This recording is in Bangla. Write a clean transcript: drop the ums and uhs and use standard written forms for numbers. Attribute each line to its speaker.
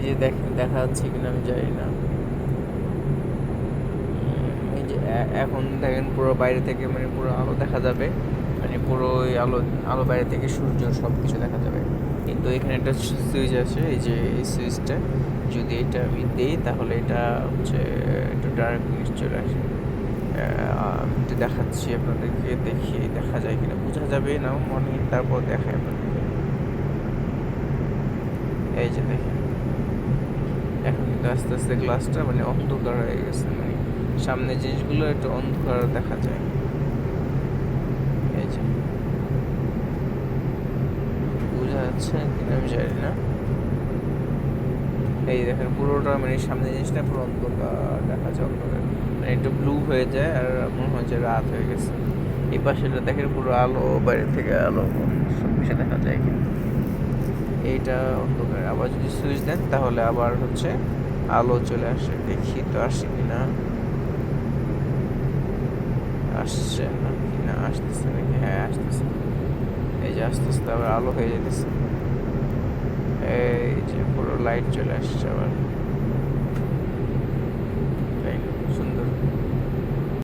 Speaker 1: যে দেখেন দেখা যাচ্ছে কিনা আমি জানি না। এই যে এখন দেখেন পুরো বাইরে থেকে মানে পুরো আলো দেখা যাবে, মানে পুরো ওই আলো, আলো বাইরে থেকে সূর্য সব কিছু দেখা যাবে। কিন্তু এখানে একটা সুইচ আছে, এই যে এই সুইচটা যদি এটা আমি দিই তাহলে এটা হচ্ছে একটু ডার্কনেস চলে আসে। আমি একটু দেখাচ্ছি আপনাদেরকে, দেখি দেখা যায় কিনা, বোঝা যাবে না মনে, তারপর দেখাই আপনাদেরকে। এই যে দেখেন এখন কিন্তু আস্তে আস্তে গ্লাসটা মানে অন্ধকার হয়ে গেছে, মানে সামনের জিনিসগুলো একটু অন্ধকার দেখা যায়। এই যে বোঝা যাচ্ছে কিনা আমি জানি না। এই দেখেন পুরোটা মানে সামনের জিনিসটা পুরো অন্ধকার দেখা যায়, অন্ধকার মানে একটু ব্লু হয়ে যায় আর মনে হয় যে রাত হয়ে গেছে। এই পাশেটা দেখেন পুরো আলো, বাইরে থেকে আলো সব কিছু দেখা যায় কিন্তু এইটা অন্ধকার। আবার যদি সুইচ দেন তাহলে আবার হচ্ছে আলো চলে আসে, দেখি তো আসে কিনা, আসছে না কিনা, আসতেছে নাকি, হ্যাঁ আসতেছে। এই যে আস্তে আস্তে আবার আলো হয়ে যেতেছে, এই যে পুরো লাইট চলে আসছে আবার।